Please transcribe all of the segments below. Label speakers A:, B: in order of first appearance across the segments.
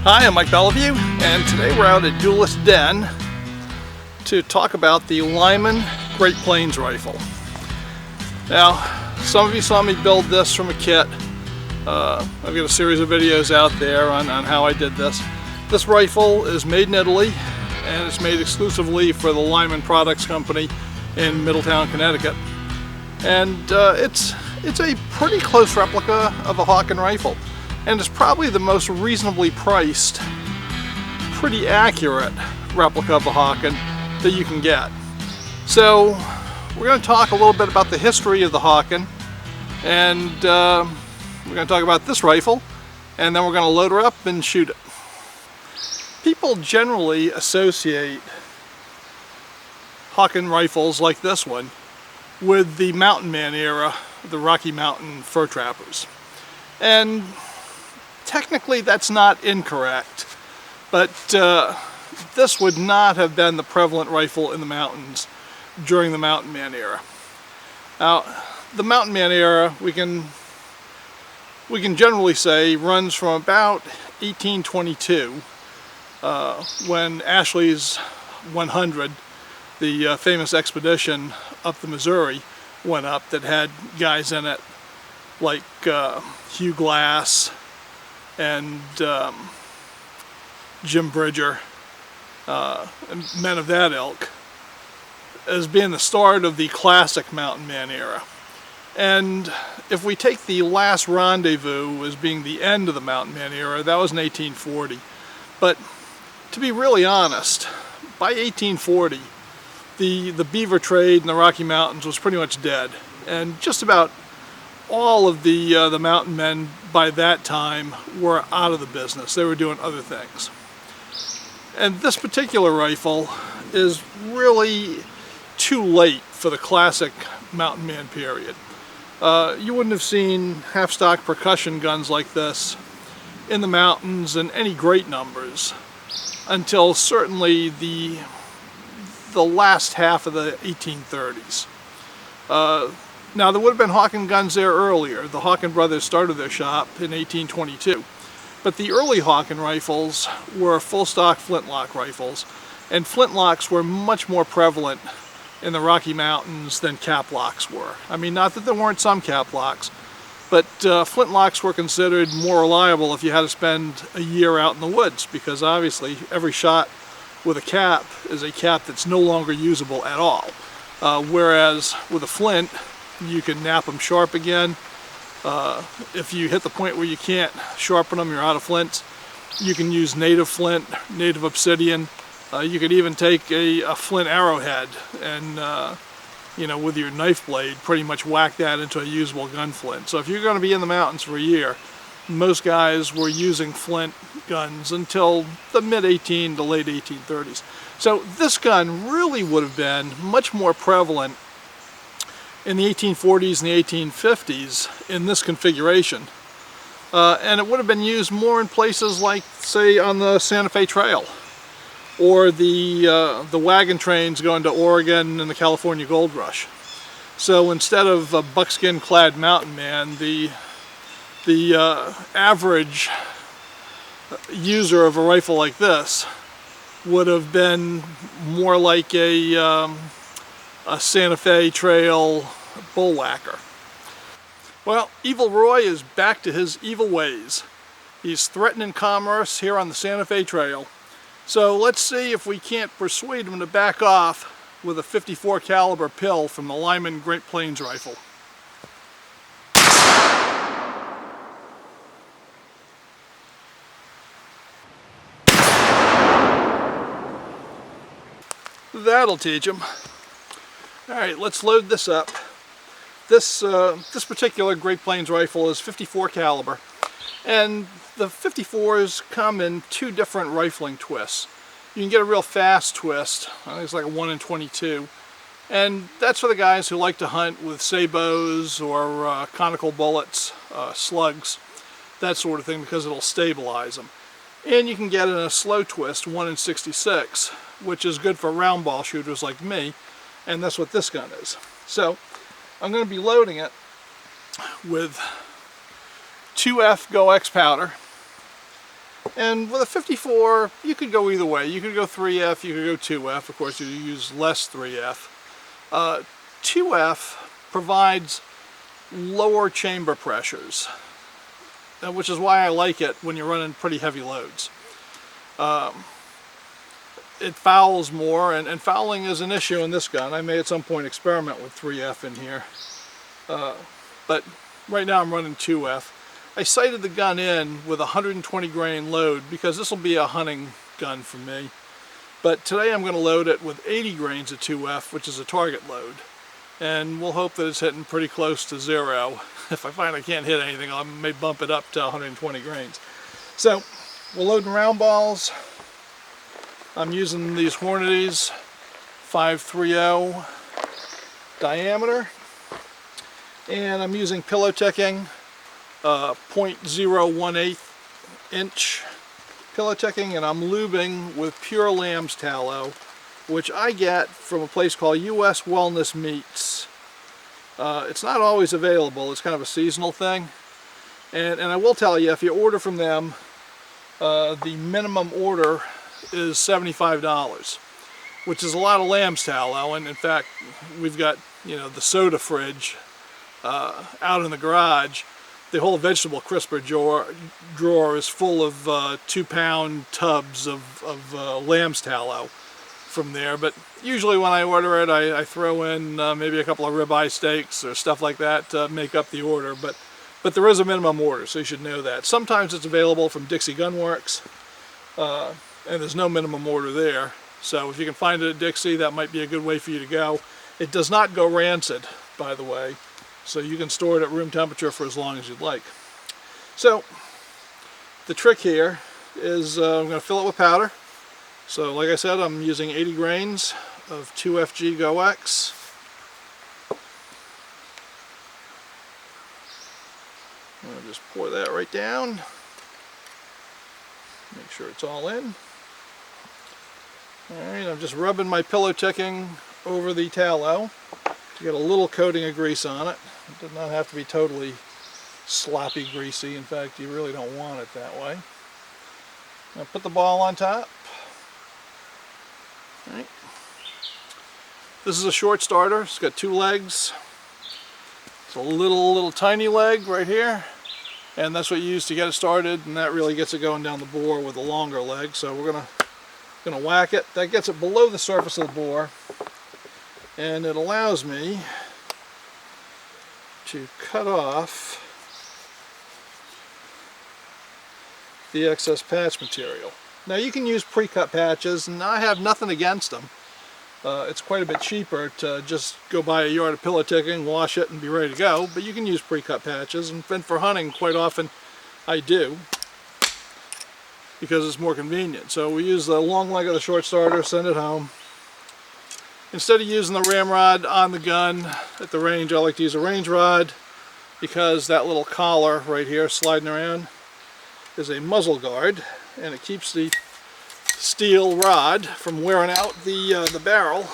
A: Hi, I'm Mike Bellevue, and today we're out at Duelist Den to talk about the Lyman Great Plains Rifle. Now, some of you saw me build this from a kit. I've got a series of videos out there on how I did this. This rifle is made in Italy, and it's made exclusively for the Lyman Products Company in Middletown, Connecticut. And it's a pretty close replica of a Hawken rifle. And it's probably the most reasonably priced, pretty accurate replica of a Hawken that you can get. So we're going to talk a little bit about the history of the Hawken, and we're going to talk about this rifle, and then we're going to load her up and shoot it. People generally associate Hawken rifles like this one with the Mountain Man era, the Rocky Mountain fur trappers. And technically that's not incorrect, but this would not have been the prevalent rifle in the mountains during the Mountain Man era. Now, the Mountain Man era, we can generally say runs from about 1822, when Ashley's 100, the famous expedition up the Missouri, went up that had guys in it like Hugh Glass and Jim Bridger, and men of that ilk, as being the start of the classic Mountain Man era. And if we take the last rendezvous as being the end of the Mountain Man era, that was in 1840. But to be really honest, by 1840, the beaver trade in the Rocky Mountains was pretty much dead, and just about all of the mountain men by that time were out of the business. They were doing other things. And this particular rifle is really too late for the classic Mountain Man period. You wouldn't have seen half-stock percussion guns like this in the mountains in any great numbers until certainly the last half of the 1830s. Now, there would have been Hawken guns there earlier. The Hawken brothers started their shop in 1822. But the early Hawken rifles were full-stock flintlock rifles, and flintlocks were much more prevalent in the Rocky Mountains than caplocks were. I mean, not that there weren't some caplocks, but flintlocks were considered more reliable if you had to spend a year out in the woods, because obviously every shot with a cap is a cap that's no longer usable at all. Whereas with a flint, you can nap them sharp again. If you hit the point where you can't sharpen them, you're out of flints, you can use native flint, native obsidian. You could even take a flint arrowhead and, with your knife blade, pretty much whack that into a usable gun flint. So if you're going to be in the mountains for a year, most guys were using flint guns until the mid-18 to late 1830s. So this gun really would have been much more prevalent in the 1840s and the 1850s in this configuration. And it would have been used more in places like, say, on the Santa Fe Trail, or the wagon trains going to Oregon and the California Gold Rush. So instead of a buckskin-clad mountain man, the average user of a rifle like this would have been more like a Santa Fe Trail bullwhacker. Well, Evil Roy is back to his evil ways. He's threatening commerce here on the Santa Fe Trail. So let's see if we can't persuade him to back off with a 54 caliber pill from the Lyman Great Plains Rifle. That'll teach him. Alright, let's load this up. This particular Great Plains rifle is 54 caliber, and the 54s come in two different rifling twists. You can get a real fast twist, I think it's like a 1 in 22, and that's for the guys who like to hunt with sabots or conical bullets, slugs, that sort of thing, because it'll stabilize them. And you can get it in a slow twist, 1 in 66, which is good for round ball shooters like me, and that's what this gun is. So I'm going to be loading it with 2F Go X powder. And with a 54, you could go either way. You could go 3F, you could go 2F. Of course, you use less 3F. 2F provides lower chamber pressures, which is why I like it when you're running pretty heavy loads. It fouls more, and fouling is an issue in this gun. I may at some point experiment with 3F in here. But right now I'm running 2F. I sighted the gun in with a 120 grain load because this will be a hunting gun for me. But today I'm going to load it with 80 grains of 2F, which is a target load. And we'll hope that it's hitting pretty close to 0. If I find I can't hit anything, I may bump it up to 120 grains. So we're loading round balls. I'm using these Hornady's 530 diameter. And I'm using pillow ticking, 0.018 inch pillow ticking, and I'm lubing with pure lamb's tallow, which I get from a place called US Wellness Meats. It's not always available, it's kind of a seasonal thing. And I will tell you, if you order from them, the minimum order is $75, which is a lot of lamb's tallow. And in fact, we've got, the soda fridge out in the garage. The whole vegetable crisper drawer is full of 2-pound tubs of lamb's tallow from there. But usually when I order it, I throw in maybe a couple of ribeye steaks or stuff like that to make up the order. But there is a minimum order, so you should know that. Sometimes it's available from Dixie Gun Works, and there's no minimum order there. So if you can find it at Dixie, that might be a good way for you to go. It does not go rancid, by the way, so you can store it at room temperature for as long as you'd like. So the trick here is I'm going to fill it with powder. So like I said, I'm using 80 grains of 2FG Go X. I'm going to just pour that right down. Make sure it's all in. Alright, I'm just rubbing my pillow ticking over the tallow to get a little coating of grease on it. It does not have to be totally sloppy greasy. In fact, you really don't want it that way. Now put the ball on top. Alright. This is a short starter. It's got 2 legs. It's a little tiny leg right here, and that's what you use to get it started, and that really gets it going down the bore with a longer leg. So we're gonna whack it. That gets it below the surface of the bore, and it allows me to cut off the excess patch material. Now you can use pre-cut patches, and I have nothing against them. It's quite a bit cheaper to just go buy a yard of pillow ticking, wash it, and be ready to go. But you can use pre-cut patches, and for hunting, quite often I do, because it's more convenient. So we use the long leg of the short starter, send it home. Instead of using the ramrod on the gun at the range, I like to use a range rod, because that little collar right here sliding around is a muzzle guard, and it keeps the steel rod from wearing out the barrel,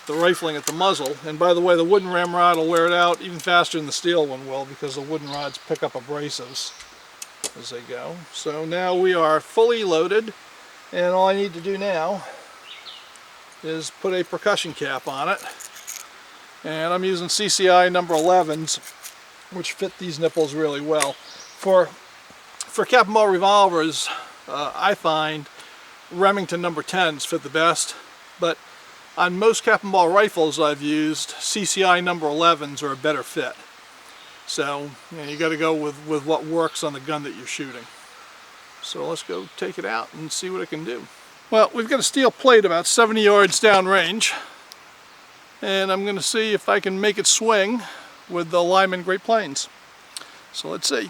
A: the rifling at the muzzle. And by the way, the wooden ramrod will wear it out even faster than the steel one will, because the wooden rods pick up abrasives as they go. So now we are fully loaded, and all I need to do now is put a percussion cap on it. And I'm using CCI number 11s, which fit these nipples really well. For Captain Ball revolvers, I find Remington number 10s fit the best, but on most Captain Ball rifles I've used, CCI number 11s are a better fit. So you got to go with what works on the gun that you're shooting. So let's go take it out and see what it can do. Well, we've got a steel plate about 70 yards downrange, and I'm going to see if I can make it swing with the Lyman Great Plains. So let's see.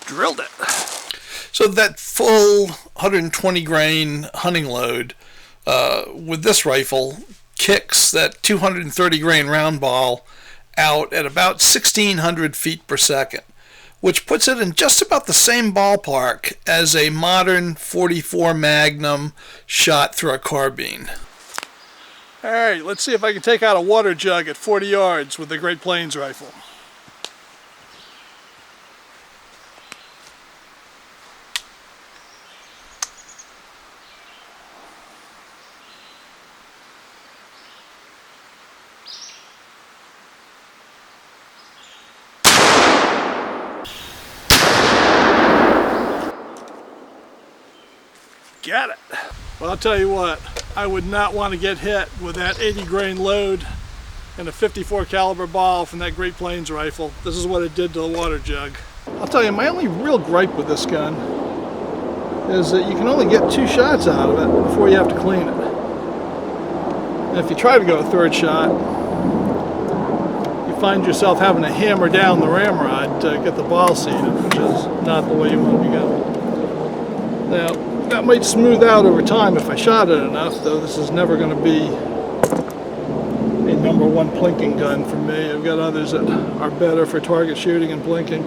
A: Drilled it. So that full 120 grain hunting load with this rifle kicks that 230 grain round ball out at about 1600 feet per second, which puts it in just about the same ballpark as a modern .44 Magnum shot through a carbine. Alright, let's see if I can take out a water jug at 40 yards with the Great Plains Rifle. Got it. Well, I'll tell you what, I would not want to get hit with that 80 grain load and a 54 caliber ball from that Great Plains Rifle. This is what it did to the water jug. I'll tell you, my only real gripe with this gun is that you can only get 2 shots out of it before you have to clean it. And if you try to go a 3rd shot, you find yourself having to hammer down the ramrod to get the ball seated, which is not the way you want to be going. Now, that might smooth out over time if I shot it enough, though this is never going to be a #1 plinking gun for me. I've got others that are better for target shooting and blinking.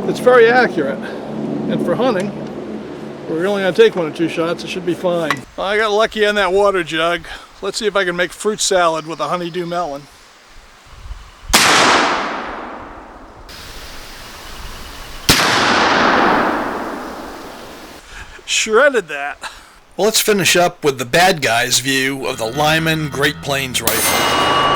A: It's very accurate, and for hunting, where you're only going to take 1 or 2 shots, it should be fine. Well, I got lucky on that water jug. Let's see if I can make fruit salad with a honeydew melon. Shredded that. Well, let's finish up with the bad guy's view of the Lyman Great Plains Rifle.